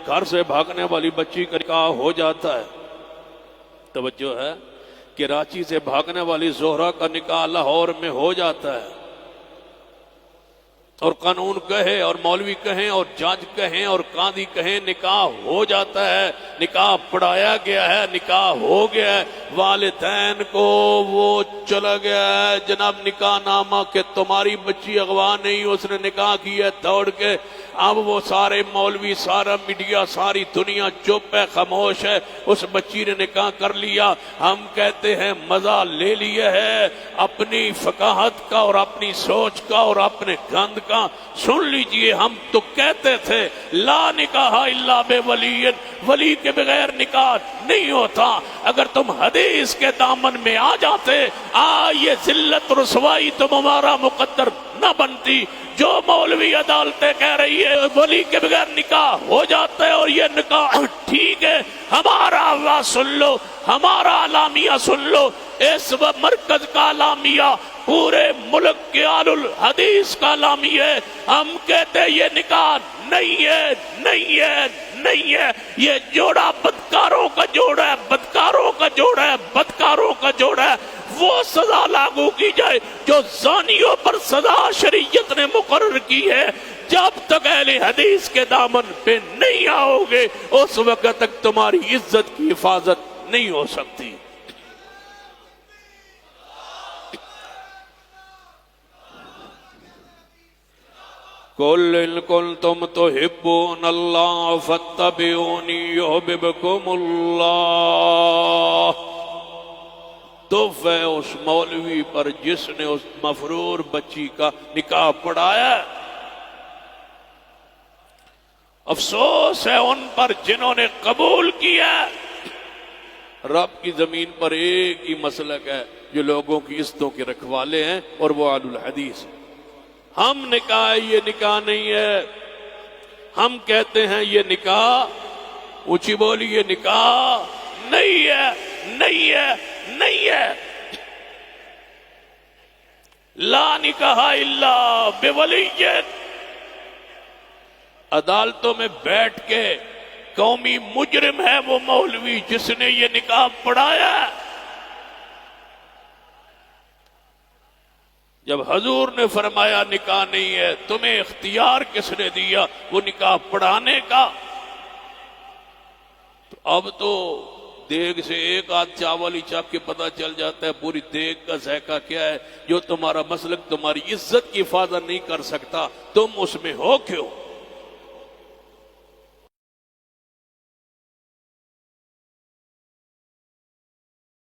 گھر سے بھاگنے والی بچی کا نکاح ہو جاتا ہے۔ توجہ ہے، کراچی سے بھاگنے والی زہرا کا نکاح لاہور میں ہو جاتا ہے، اور قانون کہے اور مولوی کہیں اور جج کہیں اور قاضی کہیں نکاح ہو جاتا ہے، نکاح پڑھایا گیا ہے، نکاح ہو گیا ہے، والدین کو وہ چلا گیا ہے جناب نکاح نامہ کہ تمہاری بچی اغوا نہیں، اس نے نکاح کیا ہے دوڑ کے۔ اب وہ سارے مولوی، سارا میڈیا، ساری دنیا چپ ہے، خاموش ہے، اس بچی نے نکاح کر لیا۔ ہم کہتے ہیں مزہ لے لیا ہے اپنی فقاہت کا اور اپنی سوچ کا اور اپنے گند کا۔ سن لیجئے، ہم تو کہتے تھے لا نکاح الا بولی، ولی کے بغیر نکاح نہیں ہوتا۔ اگر تم حدیث کے دامن میں آ جاتے، یہ ذلت رسوائی تم ہمارا مقدر نہ بنتی۔ جو مولوی عدالتیں کہہ رہی ہے ولی کے بغیر نکاح ہو جاتا ہے اور یہ نکاح ٹھیک ہے، ہمارا آواز سن لو، ہمارا اعلامیہ سن لو۔ اس مرکز کا اعلامیہ پورے ملک کے اہل الحدیث کا اعلامیہ ہے۔ ہم کہتے ہیں یہ نکاح نہیں ہے، نہیں ہے، نہیں ہے، یہ جوڑا بدکاروں کا جوڑا ہے، بدکاروں کا جوڑا ہے، بدکاروں کا جوڑا ہے۔ وہ سزا لاگو کی جائے جو زانیوں پر سزا شریعت نے مقرر کی ہے۔ جب تک اہل حدیث کے دامن پہ نہیں آؤ گے اس وقت تک تمہاری عزت کی حفاظت نہیں ہو سکتی۔ قل ان کنتم تحبون اللہ فاتبعونی یحببکم اللہ۔ تف ہے اس مولوی پر جس نے اس مفرور بچی کا نکاح پڑھایا۔ افسوس ہے ان پر جنہوں نے قبول کیا۔ رب کی زمین پر ایک ہی مسلک ہے جو لوگوں کی عزتوں کے رکھوالے ہیں، اور وہ اہل الحدیث ہیں۔ ہم نے کہا یہ نکاح نہیں ہے، ہم کہتے ہیں یہ نکاح، اونچی بولی، یہ نکاح نہیں ہے، نہیں ہے، نہیں ہے۔ لا نکاح الا بولی۔ عدالتوں میں بیٹھ کے قومی مجرم ہے وہ مولوی جس نے یہ نکاح پڑھایا۔ جب حضور نے فرمایا نکاح نہیں ہے، تمہیں اختیار کس نے دیا وہ نکاح پڑھانے کا؟ اب تو دیگ سے ایک آدھ چاول ہی چاپ کے پتہ چل جاتا ہے پوری دیگ کا ذائقہ کیا ہے۔ جو تمہارا مسلک تمہاری عزت کی حفاظت نہیں کر سکتا، تم اس میں ہو کیوں؟